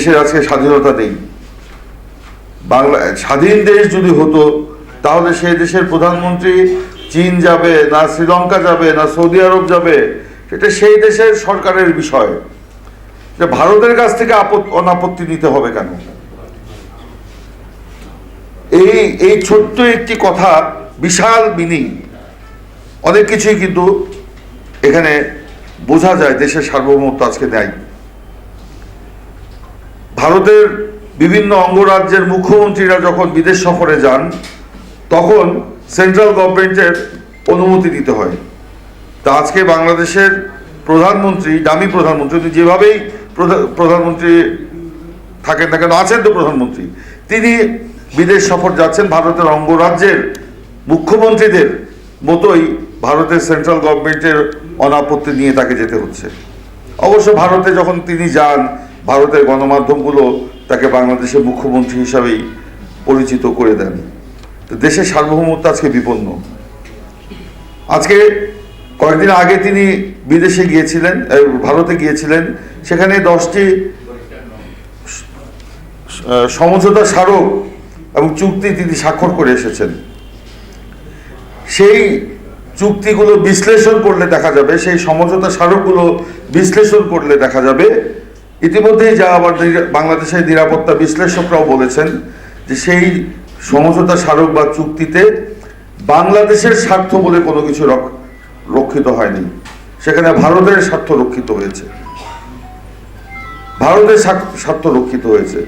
দেশের আজকে স্বাধীনতা নেই। বাংলা স্বাধীন দেশ যদি হতো তাহলে সেই দেশের প্রধানমন্ত্রী চীন যাবে না, শ্রীলঙ্কা যাবে না, সৌদি আরব যাবে, সেটা সেই দেশের সরকারের বিষয়। ভারতের কাছ থেকে অনাপত্তি নিতে হবে কেন? এই ছোট্ট একটি কথা বিশাল মিনিং, অনেক কিছুই কিন্তু এখানে বোঝা যায়। দেশের সার্বভৌমত্ব আজকে নেই। ভারতের বিভিন্ন অঙ্গরাজ্যের মুখ্যমন্ত্রীরা যখন বিদেশ সফরে যান তখন সেন্ট্রাল গভর্নমেন্টের অনুমতি দিতে হয়। তা আজকে বাংলাদেশের প্রধানমন্ত্রী, দামি প্রধানমন্ত্রী, যেভাবেই প্রধানমন্ত্রী থাকেন না কেন, আছেন তো প্রধানমন্ত্রী, তিনি বিদেশ সফর যাচ্ছেন ভারতের অঙ্গরাজ্যের মুখ্যমন্ত্রীদের মতোই ভারতের সেন্ট্রাল গভর্নমেন্টের অনাপত্তি নিয়ে তাকে যেতে হচ্ছে। অবশ্য ভারতে যখন তিনি যান, ভারতের গণমাধ্যমগুলো তাকে বাংলাদেশের মুখ্যমন্ত্রী হিসাবেই পরিচিত করে দেন। তো দেশের সার্বভৌমত্ব আজকে বিপন্ন। আজকে কয়েকদিন আগে তিনি বিদেশে গিয়েছিলেন, ভারতে গিয়েছিলেন, সেখানে 10টি সমঝোতা স্মারক এবং চুক্তি তিনি স্বাক্ষর করে এসেছেন। সেই চুক্তিগুলো বিশ্লেষণ করলে দেখা যাবে, সেই সমঝোতা স্মারকগুলো বিশ্লেষণ করলে দেখা যাবে, ইতিমধ্যেই যা আবার বাংলাদেশের নিরাপত্তা বিশ্লেষকরাও বলেছেন যে সেই সমঝোতা স্মারক বা চুক্তিতে বাংলাদেশের স্বার্থ বলে কোনো কিছু রক্ষিত হয়নি। সেখানে ভারতের স্বার্থ রক্ষিত হয়েছে, ভারতের স্বার্থ রক্ষিত হয়েছে।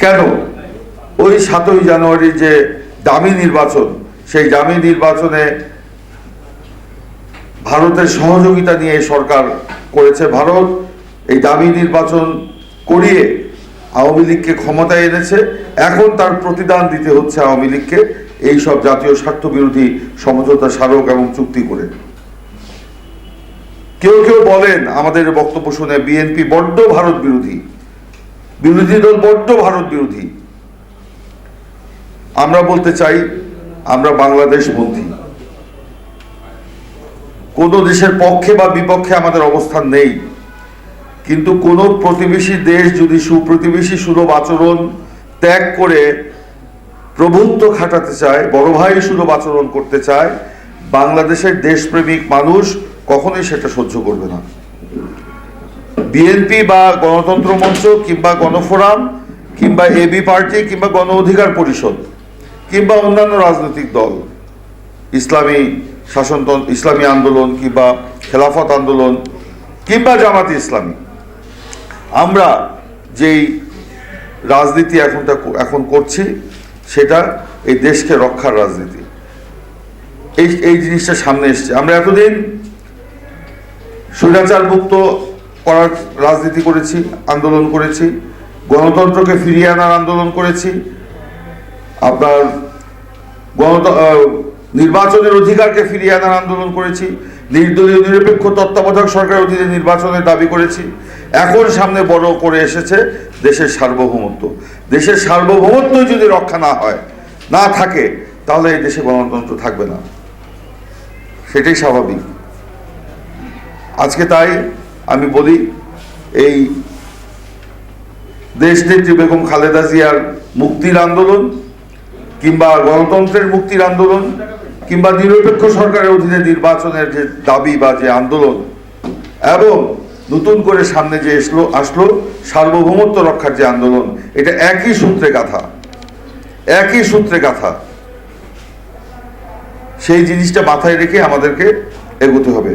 কেন? ওই 7ই জানুয়ারি যে দামি নির্বাচন, সেই দামি নির্বাচনে ভারতের সহযোগিতা নিয়ে সরকার করেছে। ভারত এই দামি নির্বাচন করিয়ে আওয়ামী লীগকে ক্ষমতায় এনেছে। এখন তার প্রতিদান দিতে হচ্ছে আওয়ামী লীগকে এই সব জাতীয় স্বার্থ বিরোধী সমঝোতা স্মারক এবং চুক্তি করে। কেউ কেউ বলেন আমাদের বক্তব্য শুনে, বিএনপি বড্ড ভারত বিরোধী, বিরোধী দল বড্ড ভারত বিরোধী। আমরা বলতে চাই আমরা বাংলাদেশ বন্ধী। কোন দেশের পক্ষে বা বিপক্ষে আমাদের অবস্থান নেই, কিন্তু কোন প্রতিবেশী দেশ যদি সুপ্রতিবেশী সুলভ আচরণ ত্যাগ করে প্রভুত্ব খাটাতে চায়, বড় ভাই সুলভ আচরণ করতে চায়, বাংলাদেশের দেশপ্রেমিক মানুষ কখনোই সেটা সহ্য করবে না। বিএনপি বা গণতন্ত্র মঞ্চ কিংবা গণফোরাম কিংবা এবি পার্টি কিংবা গণ অধিকার পরিষদ কিংবা অন্যান্য রাজনৈতিক দল, ইসলামী শাসনতন্ত্র, ইসলামী আন্দোলন কিংবা খেলাফত আন্দোলন কিংবা জামাতে ইসলামী, আমরা যেই রাজনীতি এখন করছি সেটা এই দেশকে রক্ষার রাজনীতি। এই জিনিসটা সামনে এসছে। আমরা এতদিন স্বৈরাচার মুক্ত করার রাজনীতি করেছি, আন্দোলন করেছি, গণতন্ত্রকে ফিরিয়ে আনার আন্দোলন করেছি, আপনার নির্বাচনের অধিকারকে ফিরিয়ে আনার আন্দোলন করেছি, নির্দলীয় নিরপেক্ষ তত্ত্বাবধায়ক সরকারের অধীনে নির্বাচনের দাবি করেছি। এখন সামনে বড় করে এসেছে দেশের সার্বভৌমত্ব। দেশের সার্বভৌমত্ব যদি রক্ষা না থাকে তাহলে এই দেশে গণতন্ত্র থাকবে না, সেটাই স্বাভাবিক। আজকে তাই আমি বলি, এই দেশনেত্রী বেগম খালেদা জিয়ার মুক্তির আন্দোলন কিংবা গণতন্ত্রের মুক্তির আন্দোলন কিংবা নিরপেক্ষ সরকারের অধীনে নির্বাচনের যে দাবি বা যে আন্দোলন, এবং নতুন করে সামনে যে আসলো সার্বভৌমত্ব রক্ষার যে আন্দোলন, এটা একই সূত্রে গাঁথা। সেই জিনিসটা মাথায় রেখে আমাদেরকে এগোতে হবে।